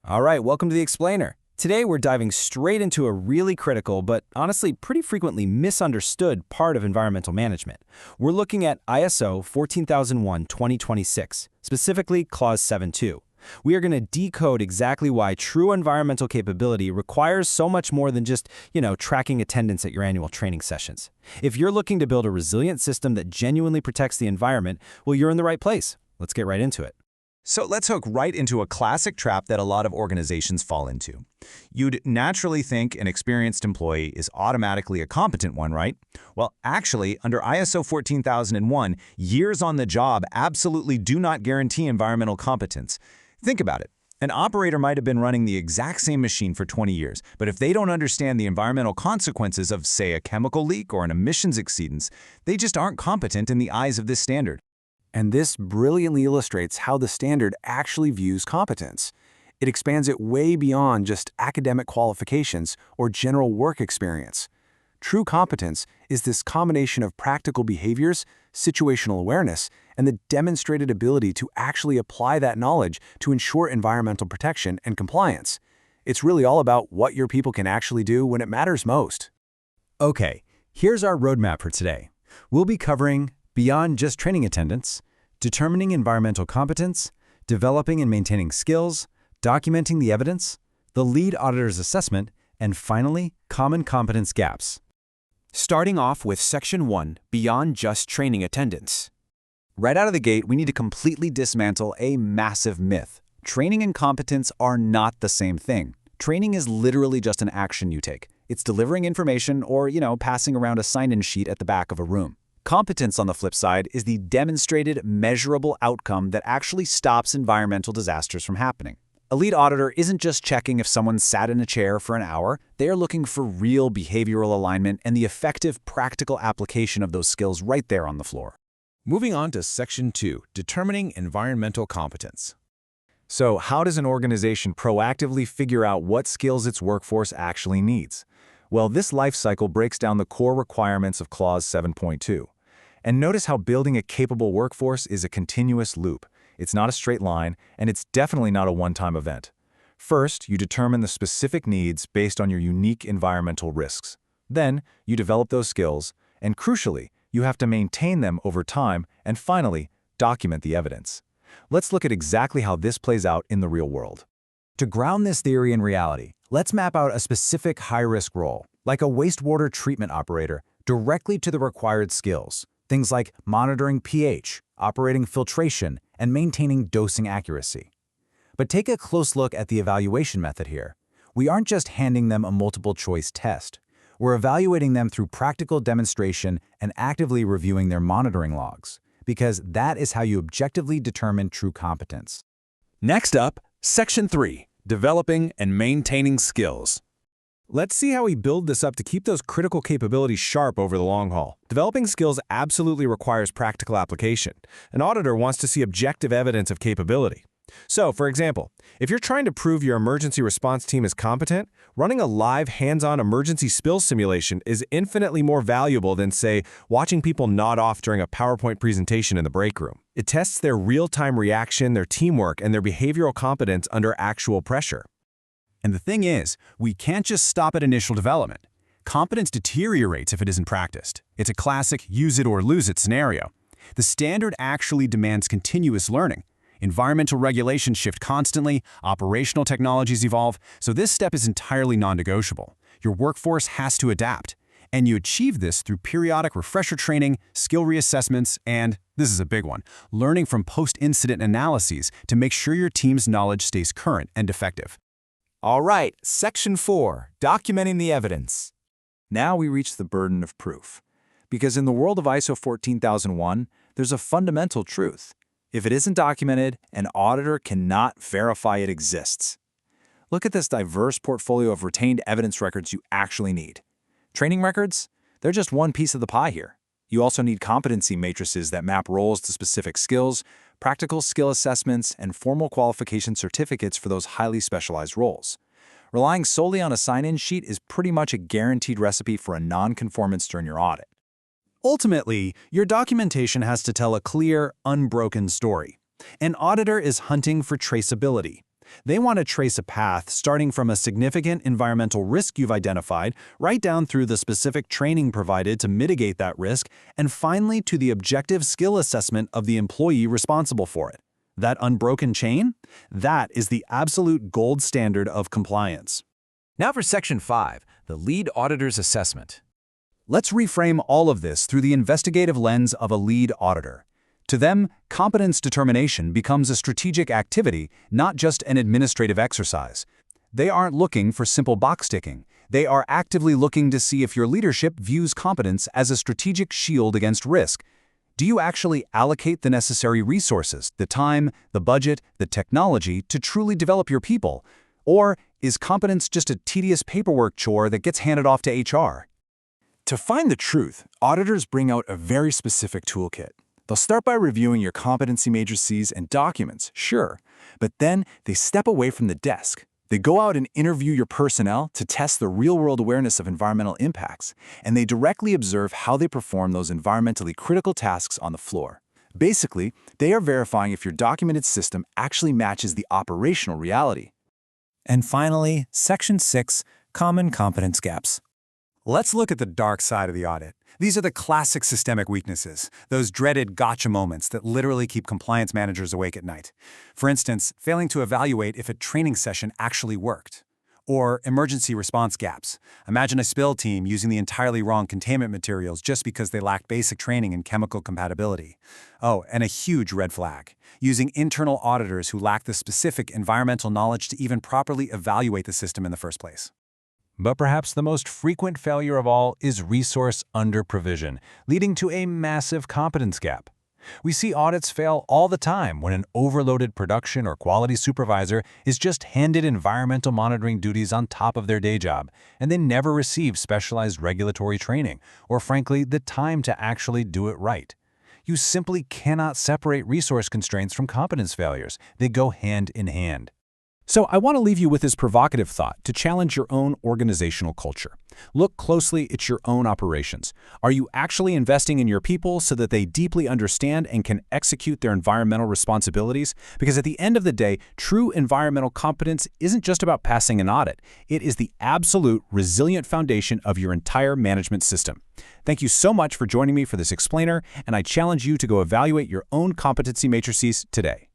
All right, welcome to the Explainer. Today we're diving straight into a really critical, but honestly pretty frequently misunderstood part of environmental management. We're looking at ISO 14001:2026, specifically Clause 7.2. We are going to decode exactly why true environmental capability requires so much more than just, tracking attendance at your annual training sessions. If you're looking to build a resilient system that genuinely protects the environment, well, you're in the right place. Let's get right into it. So let's hook right into a classic trap that a lot of organizations fall into. You'd naturally think an experienced employee is automatically a competent one, right? Well, actually, under ISO 14001, years on the job absolutely do not guarantee environmental competence. Think about it. An operator might have been running the exact same machine for 20 years, but if they don't understand the environmental consequences of, say, a chemical leak or an emissions exceedance, they just aren't competent in the eyes of this standard. And this brilliantly illustrates how the standard actually views competence. It expands it way beyond just academic qualifications or general work experience. True competence is this combination of practical behaviors, situational awareness, and the demonstrated ability to actually apply that knowledge to ensure environmental protection and compliance. It's really all about what your people can actually do when it matters most. Okay, here's our roadmap for today. We'll be covering beyond just training attendance, determining environmental competence, developing and maintaining skills, documenting the evidence, the lead auditor's assessment, and finally, common competence gaps. Starting off with Section 1, beyond just training attendance. Right out of the gate, we need to completely dismantle a massive myth. Training and competence are not the same thing. Training is literally just an action you take. It's delivering information or, passing around a sign-in sheet at the back of a room. Competence, on the flip side, is the demonstrated, measurable outcome that actually stops environmental disasters from happening. A lead auditor isn't just checking if someone sat in a chair for an hour. They are looking for real behavioral alignment and the effective, practical application of those skills right there on the floor. Moving on to Section 2, determining environmental competence. So, how does an organization proactively figure out what skills its workforce actually needs? Well, this life cycle breaks down the core requirements of Clause 7.2. And notice how building a capable workforce is a continuous loop. It's not a straight line, and it's definitely not a one-time event. First, you determine the specific needs based on your unique environmental risks. Then, you develop those skills, and crucially, you have to maintain them over time, and finally, document the evidence. Let's look at exactly how this plays out in the real world. To ground this theory in reality, let's map out a specific high-risk role, like a wastewater treatment operator, directly to the required skills. Things like monitoring pH, operating filtration, and maintaining dosing accuracy. But take a close look at the evaluation method here. We aren't just handing them a multiple-choice test. We're evaluating them through practical demonstration and actively reviewing their monitoring logs, because that is how you objectively determine true competence. Next up, Section 3, developing and maintaining skills. Let's see how we build this up to keep those critical capabilities sharp over the long haul. Developing skills absolutely requires practical application. An auditor wants to see objective evidence of capability. So, for example, if you're trying to prove your emergency response team is competent, running a live, hands-on emergency spill simulation is infinitely more valuable than, say, watching people nod off during a PowerPoint presentation in the break room. It tests their real-time reaction, their teamwork, and their behavioral competence under actual pressure. And the thing is, we can't just stop at initial development. Competence deteriorates if it isn't practiced. It's a classic use-it-or-lose-it scenario. The standard actually demands continuous learning. Environmental regulations shift constantly, operational technologies evolve, so this step is entirely non-negotiable. Your workforce has to adapt. And you achieve this through periodic refresher training, skill reassessments, and, this is a big one, learning from post-incident analyses to make sure your team's knowledge stays current and effective. All right, Section 4, documenting the evidence. Now we reach the burden of proof. Because in the world of ISO 14001, there's a fundamental truth. If it isn't documented, an auditor cannot verify it exists. Look at this diverse portfolio of retained evidence records you actually need. Training records? They're just one piece of the pie here. You also need competency matrices that map roles to specific skills, practical skill assessments, and formal qualification certificates for those highly specialized roles. Relying solely on a sign-in sheet is pretty much a guaranteed recipe for a non-conformance during your audit. Ultimately, your documentation has to tell a clear, unbroken story. An auditor is hunting for traceability. They want to trace a path starting from a significant environmental risk you've identified, right down through the specific training provided to mitigate that risk, and finally to the objective skill assessment of the employee responsible for it. That unbroken chain? That is the absolute gold standard of compliance. Now for Section 5, the lead auditor's assessment. Let's reframe all of this through the investigative lens of a lead auditor. To them, competence determination becomes a strategic activity, not just an administrative exercise. They aren't looking for simple box ticking. They are actively looking to see if your leadership views competence as a strategic shield against risk. Do you actually allocate the necessary resources, the time, the budget, the technology to truly develop your people? Or is competence just a tedious paperwork chore that gets handed off to HR? To find the truth, auditors bring out a very specific toolkit. They'll start by reviewing your competency matrices and documents, sure, but then they step away from the desk. They go out and interview your personnel to test the real-world awareness of environmental impacts, and they directly observe how they perform those environmentally critical tasks on the floor. Basically, they are verifying if your documented system actually matches the operational reality. And finally, Section 6, Common Competence Gaps. Let's look at the dark side of the audit. These are the classic systemic weaknesses, those dreaded gotcha moments that literally keep compliance managers awake at night. For instance, failing to evaluate if a training session actually worked. Or emergency response gaps. Imagine a spill team using the entirely wrong containment materials just because they lacked basic training in chemical compatibility. Oh, and a huge red flag. Using internal auditors who lack the specific environmental knowledge to even properly evaluate the system in the first place. But perhaps the most frequent failure of all is resource under-provision, leading to a massive competence gap. We see audits fail all the time when an overloaded production or quality supervisor is just handed environmental monitoring duties on top of their day job, and they never receive specialized regulatory training, or frankly, the time to actually do it right. You simply cannot separate resource constraints from competence failures. They go hand in hand. So I want to leave you with this provocative thought to challenge your own organizational culture. Look closely at your own operations. Are you actually investing in your people so that they deeply understand and can execute their environmental responsibilities? Because at the end of the day, true environmental competence isn't just about passing an audit. It is the absolute resilient foundation of your entire management system. Thank you so much for joining me for this explainer, and I challenge you to go evaluate your own competency matrices today.